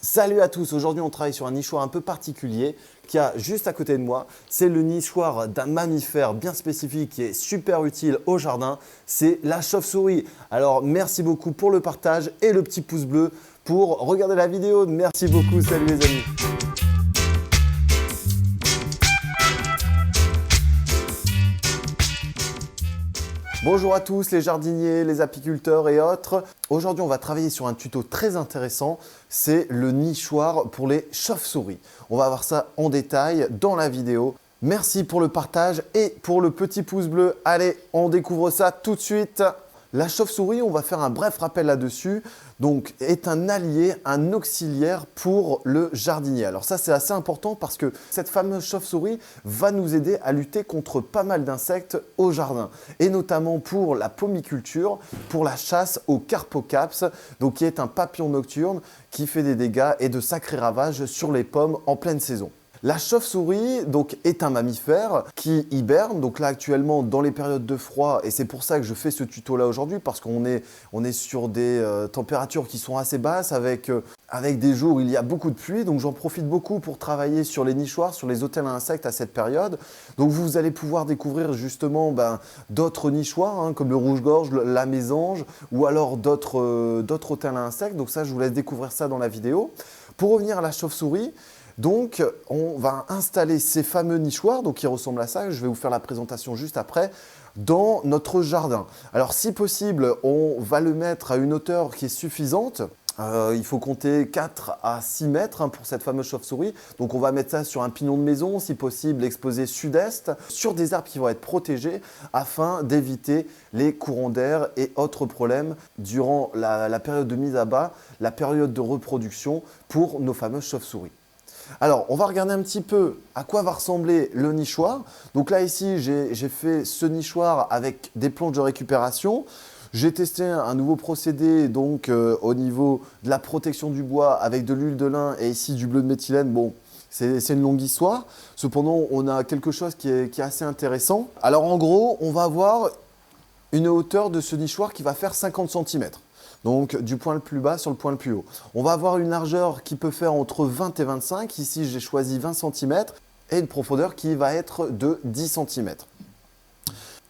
Salut à tous, aujourd'hui on travaille sur un nichoir un peu particulier qui a juste à côté de moi. C'est le nichoir d'un mammifère bien spécifique qui est super utile au jardin, c'est la chauve-souris. Alors merci beaucoup pour le partage et le petit pouce bleu pour regarder la vidéo. Merci beaucoup, salut les amis. Bonjour à tous les jardiniers, les apiculteurs et autres. Aujourd'hui, on va travailler sur un tuto très intéressant. C'est le nichoir pour les chauves-souris. On va voir ça en détail dans la vidéo. Merci pour le partage et pour le petit pouce bleu. Allez, on découvre ça tout de suite. La chauve-souris, on va faire un bref rappel là-dessus, donc est un allié, un auxiliaire pour le jardinier. Alors ça, c'est assez important parce que cette fameuse chauve-souris va nous aider à lutter contre pas mal d'insectes au jardin, et notamment pour la pomiculture, pour la chasse au carpocaps, donc qui est un papillon nocturne qui fait des dégâts et de sacrés ravages sur les pommes en pleine saison. La chauve-souris donc, est un mammifère qui hiberne, donc là actuellement dans les périodes de froid, et c'est pour ça que je fais ce tuto là aujourd'hui parce qu'on est sur des températures qui sont assez basses avec des jours où il y a beaucoup de pluie, donc j'en profite beaucoup pour travailler sur les nichoirs, sur les hôtels à insectes à cette période. Donc vous allez pouvoir découvrir justement d'autres nichoirs comme le rouge-gorge, la mésange ou alors d'autres hôtels à insectes, donc ça je vous laisse découvrir ça dans la vidéo. Pour revenir à la chauve-souris, donc, on va installer ces fameux nichoirs, donc qui ressemblent à ça, je vais vous faire la présentation juste après, dans notre jardin. Alors, si possible, on va le mettre à une hauteur qui est suffisante. Il faut compter 4 à 6 mètres pour cette fameuse chauve-souris. Donc, on va mettre ça sur un pignon de maison, si possible exposé sud-est, sur des arbres qui vont être protégés afin d'éviter les courants d'air et autres problèmes durant la période de mise à bas, la période de reproduction pour nos fameuses chauves-souris. Alors, on va regarder un petit peu à quoi va ressembler le nichoir. Donc là, ici, j'ai fait ce nichoir avec des planches de récupération. J'ai testé un nouveau procédé donc, au niveau de la protection du bois avec de l'huile de lin et ici du bleu de méthylène. Bon, c'est une longue histoire. Cependant, on a quelque chose qui est assez intéressant. Alors, en gros, on va avoir une hauteur de ce nichoir qui va faire 50 cm. Donc du point le plus bas sur le point le plus haut. On va avoir une largeur qui peut faire entre 20 et 25. Ici, j'ai choisi 20 cm et une profondeur qui va être de 10 cm.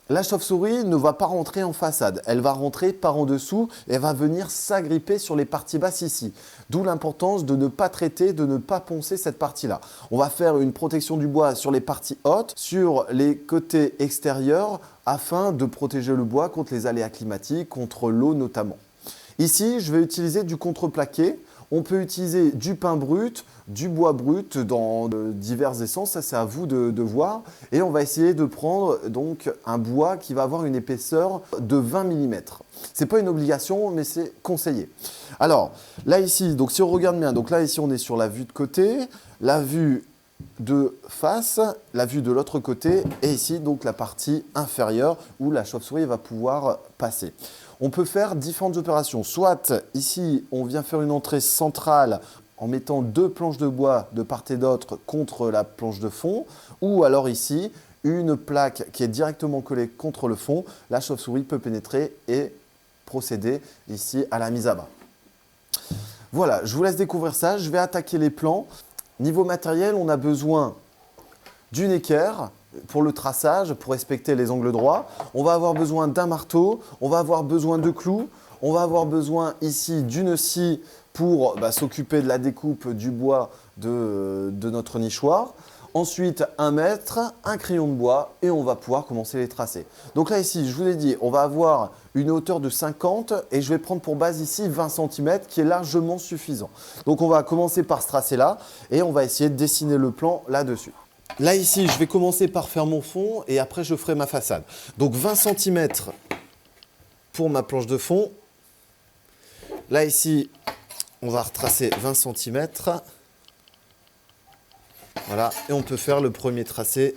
La chauve-souris ne va pas rentrer en façade. Elle va rentrer par en dessous et va venir s'agripper sur les parties basses ici. D'où l'importance de ne pas traiter, de ne pas poncer cette partie-là. On va faire une protection du bois sur les parties hautes, sur les côtés extérieurs, afin de protéger le bois contre les aléas climatiques, contre l'eau notamment. Ici, je vais utiliser du contreplaqué. On peut utiliser du pin brut, du bois brut dans diverses essences. Ça, c'est à vous de voir. Et on va essayer de prendre donc un bois qui va avoir une épaisseur de 20 mm. Ce n'est pas une obligation, mais c'est conseillé. Alors, là ici, donc si on regarde bien, donc là ici, on est sur la vue de côté, la vue de face, la vue de l'autre côté et ici donc la partie inférieure où la chauve-souris va pouvoir passer. On peut faire différentes opérations, soit ici on vient faire une entrée centrale en mettant 2 planches de bois de part et d'autre contre la planche de fond, ou alors ici une plaque qui est directement collée contre le fond, la chauve-souris peut pénétrer et procéder ici à la mise à bas. Voilà, je vous laisse découvrir ça, je vais attaquer les plans. Niveau matériel, on a besoin d'une équerre pour le traçage, pour respecter les angles droits. On va avoir besoin d'un marteau, on va avoir besoin de clous, on va avoir besoin ici d'une scie pour s'occuper de la découpe du bois de notre nichoir. Ensuite, un mètre, un crayon de bois et on va pouvoir commencer les tracés. Donc là ici, je vous l'ai dit, on va avoir une hauteur de 50 et je vais prendre pour base ici 20 cm qui est largement suffisant. Donc on va commencer par ce tracé là et on va essayer de dessiner le plan là-dessus. Là ici, je vais commencer par faire mon fond et après je ferai ma façade. Donc 20 cm pour ma planche de fond. Là ici, on va retracer 20 cm. Voilà, et on peut faire le premier tracé.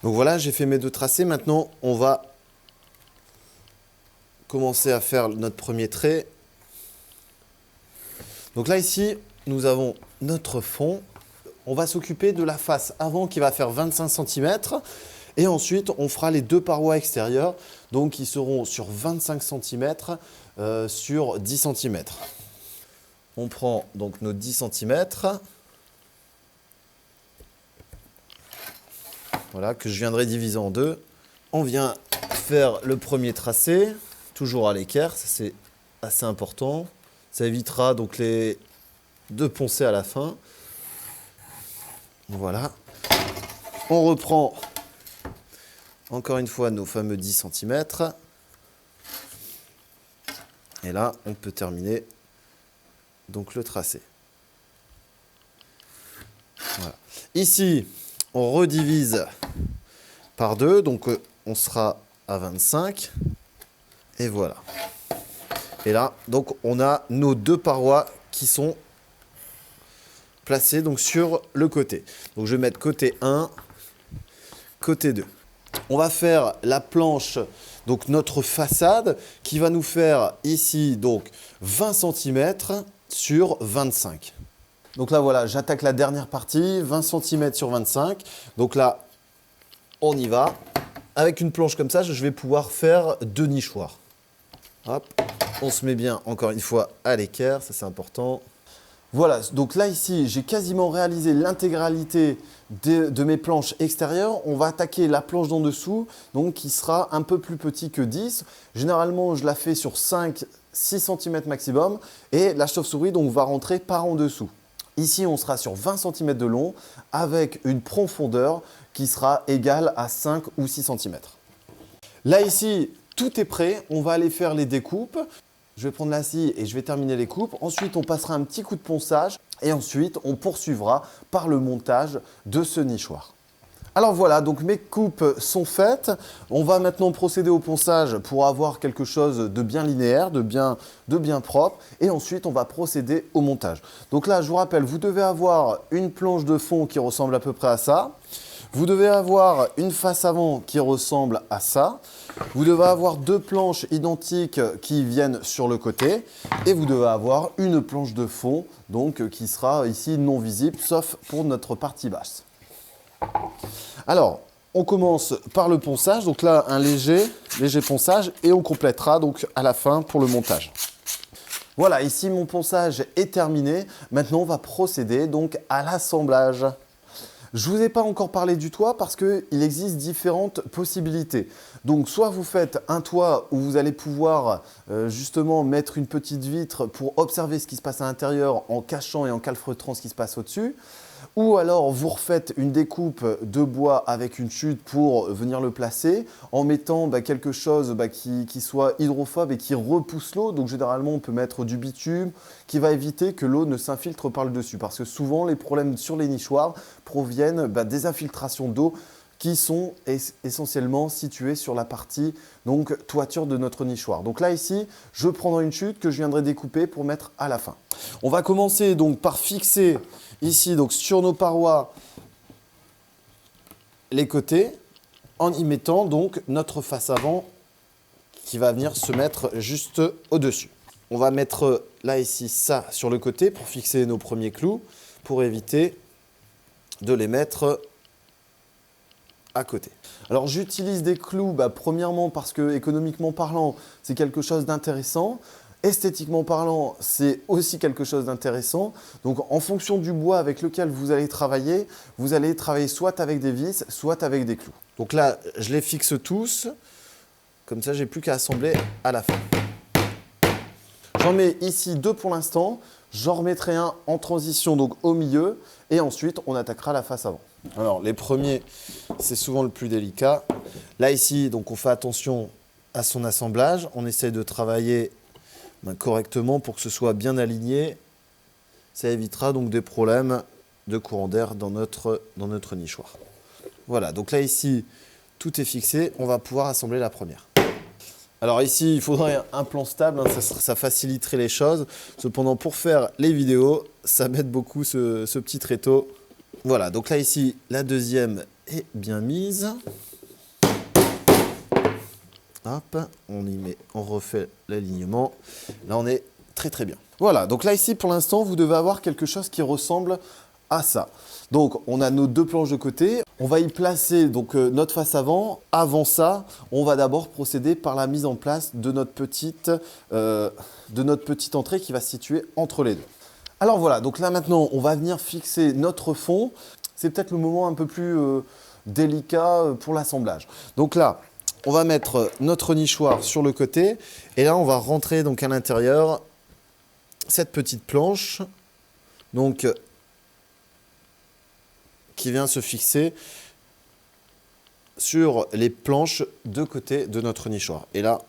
Donc voilà, j'ai fait mes 2 tracés. Maintenant, on va commencer à faire notre premier trait. Donc là, ici, nous avons notre fond. On va s'occuper de la face avant qui va faire 25 cm. Et ensuite, on fera les 2 parois extérieures. Donc, qui seront sur 25 cm sur 10 cm. On prend donc nos 10 cm. Voilà, que je viendrai diviser en deux. On vient faire le premier tracé, toujours à l'équerre, ça c'est assez important. Ça évitera donc de poncer à la fin. Voilà. On reprend encore une fois nos fameux 10 cm. Et là, on peut terminer donc le tracé. Voilà. Ici, on redivise par 2, donc on sera à 25. Et voilà. Et là, donc on a nos deux parois qui sont placées donc sur le côté. Donc je vais mettre côté 1, côté 2. On va faire la planche, donc notre façade, qui va nous faire ici donc 20 cm sur 25. Donc là voilà, j'attaque la dernière partie, 20 cm sur 25. Donc là, on y va. Avec une planche comme ça, je vais pouvoir faire 2 nichoirs. Hop, on se met bien encore une fois à l'équerre, ça c'est important. Voilà, donc là ici, j'ai quasiment réalisé l'intégralité de mes planches extérieures. On va attaquer la planche d'en dessous, donc qui sera un peu plus petit que 10. Généralement, je la fais sur 5-6 cm maximum et la chauve-souris donc va rentrer par en dessous. Ici, on sera sur 20 cm de long avec une profondeur qui sera égale à 5 ou 6 cm. Là ici, tout est prêt. On va aller faire les découpes. Je vais prendre la scie et je vais terminer les coupes. Ensuite, on passera un petit coup de ponçage et ensuite, on poursuivra par le montage de ce nichoir. Alors voilà, donc mes coupes sont faites. On va maintenant procéder au ponçage pour avoir quelque chose de bien linéaire, de bien propre. Et ensuite, on va procéder au montage. Donc là, je vous rappelle, vous devez avoir une planche de fond qui ressemble à peu près à ça. Vous devez avoir une face avant qui ressemble à ça. Vous devez avoir 2 planches identiques qui viennent sur le côté. Et vous devez avoir une planche de fond donc, qui sera ici non visible, sauf pour notre partie basse. Alors, on commence par le ponçage. Donc là, un léger ponçage et on complétera donc à la fin pour le montage. Voilà, ici mon ponçage est terminé. Maintenant, on va procéder donc à l'assemblage. Je ne vous ai pas encore parlé du toit parce qu'il existe différentes possibilités. Donc, soit vous faites un toit où vous allez pouvoir justement mettre une petite vitre pour observer ce qui se passe à l'intérieur en cachant et en calfeutrant ce qui se passe au-dessus. Ou alors, vous refaites une découpe de bois avec une chute pour venir le placer en mettant quelque chose qui soit hydrophobe et qui repousse l'eau. Donc, généralement, on peut mettre du bitume qui va éviter que l'eau ne s'infiltre par le dessus. Parce que souvent, les problèmes sur les nichoirs proviennent des infiltrations d'eau qui sont essentiellement situées sur la partie donc, toiture de notre nichoir. Donc là, ici, je prendrai une chute que je viendrai découper pour mettre à la fin. On va commencer donc par fixer ici donc, sur nos parois les côtés en y mettant donc notre face avant qui va venir se mettre juste au-dessus. On va mettre là ici ça sur le côté pour fixer nos premiers clous pour éviter de les mettre à côté. Alors j'utilise des clous premièrement parce que économiquement parlant, c'est quelque chose d'intéressant. Esthétiquement parlant, c'est aussi quelque chose d'intéressant. Donc en fonction du bois avec lequel vous allez travailler soit avec des vis, soit avec des clous. Donc là, je les fixe tous. Comme ça, j'ai plus qu'à assembler à la fin. J'en mets ici 2 pour l'instant. J'en remettrai un en transition donc au milieu. Et ensuite, on attaquera la face avant. Alors, les premiers, c'est souvent le plus délicat. Là, ici, donc, on fait attention à son assemblage. On essaie de travailler correctement pour que ce soit bien aligné. Ça évitera donc des problèmes de courant d'air dans notre nichoir. Voilà, donc là, ici, tout est fixé. On va pouvoir assembler la première. Alors ici, il faudrait un plan stable, ça faciliterait les choses. Cependant, pour faire les vidéos, ça m'aide beaucoup ce petit tréteau. Voilà, donc là ici, la deuxième est bien mise. Hop, on refait l'alignement. Là, on est très bien. Voilà, donc là ici, pour l'instant, vous devez avoir quelque chose qui ressemble à ça. Donc, on a nos 2 planches de côté. On va y placer donc, notre face avant. Avant ça, on va d'abord procéder par la mise en place de notre petite entrée qui va se situer entre les deux. Alors voilà, donc là maintenant, on va venir fixer notre fond. C'est peut-être le moment un peu plus délicat pour l'assemblage. Donc là, on va mettre notre nichoir sur le côté. Et là, on va rentrer donc à l'intérieur cette petite planche. Donc, qui vient se fixer sur les planches de côté de notre nichoir. Et là,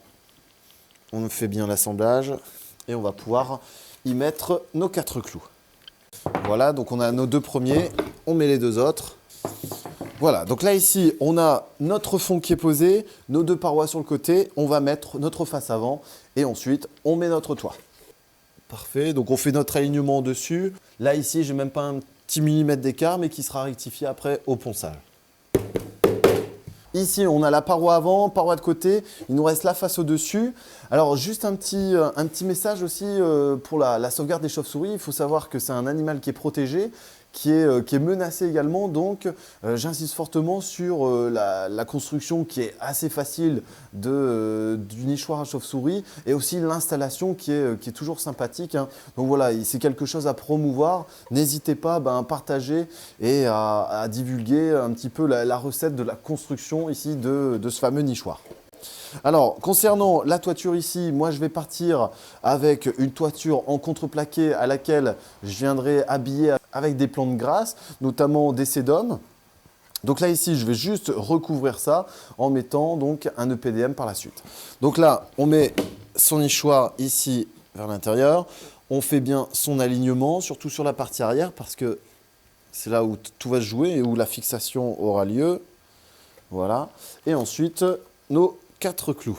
on fait bien l'assemblage et on va pouvoir y mettre nos 4 clous. Voilà, donc on a nos 2 premiers, on met les 2 autres. Voilà, donc là ici, on a notre fond qui est posé, nos 2 parois sur le côté, on va mettre notre face avant et ensuite on met notre toit. Parfait, donc on fait notre alignement dessus. Là ici, j'ai même pas un petit millimètre d'écart, mais qui sera rectifié après au ponçage. Ici, on a la paroi avant, paroi de côté. Il nous reste la face au-dessus. Alors, juste un petit message aussi pour la sauvegarde des chauves-souris. Il faut savoir que c'est un animal qui est protégé, qui est menacé également. Donc, j'insiste fortement sur la construction qui est assez facile du nichoir à chauve-souris et aussi l'installation qui est toujours sympathique, hein. Donc voilà, c'est quelque chose à promouvoir. N'hésitez pas à partager et à divulguer un petit peu la recette de la construction ici de ce fameux nichoir. Alors, concernant la toiture ici, moi je vais partir avec une toiture en contreplaqué à laquelle je viendrai habiller avec des plantes grasses, notamment des sédums. Donc là ici, je vais juste recouvrir ça en mettant donc un EPDM par la suite. Donc là, on met son nichoir ici vers l'intérieur. On fait bien son alignement, surtout sur la partie arrière parce que c'est là où tout va se jouer et où la fixation aura lieu. Voilà. Et ensuite, nos 4 clous.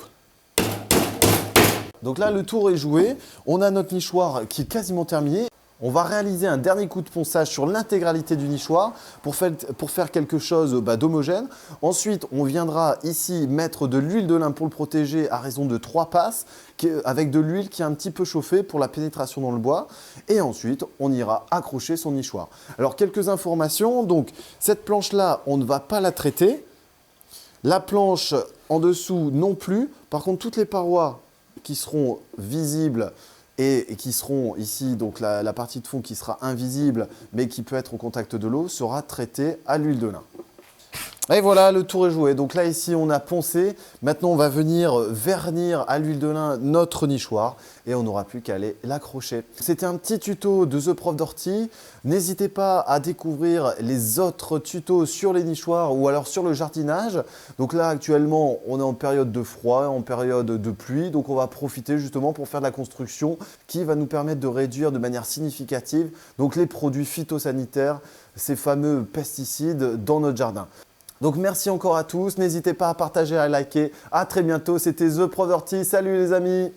Donc là, le tour est joué. On a notre nichoir qui est quasiment terminé. On va réaliser un dernier coup de ponçage sur l'intégralité du nichoir pour faire quelque chose d'homogène. Ensuite, on viendra ici mettre de l'huile de lin pour le protéger à raison de 3 passes, avec de l'huile qui est un petit peu chauffée pour la pénétration dans le bois. Et ensuite, on ira accrocher son nichoir. Alors, quelques informations. Donc, cette planche-là, on ne va pas la traiter. La planche en dessous non plus. Par contre, toutes les parois qui seront visibles et qui seront ici, donc la partie de fond qui sera invisible mais qui peut être au contact de l'eau, sera traitée à l'huile de lin. Et voilà, le tour est joué. Donc là, ici, on a poncé. Maintenant, on va venir vernir à l'huile de lin notre nichoir et on n'aura plus qu'à aller l'accrocher. C'était un petit tuto de The Prof d'Ortie. N'hésitez pas à découvrir les autres tutos sur les nichoirs ou alors sur le jardinage. Donc là, actuellement, on est en période de froid, en période de pluie. Donc, on va profiter justement pour faire de la construction qui va nous permettre de réduire de manière significative donc les produits phytosanitaires, ces fameux pesticides dans notre jardin. Donc merci encore à tous, n'hésitez pas à partager, à liker. À très bientôt, c'était The Prof d'Ortie. Salut les amis!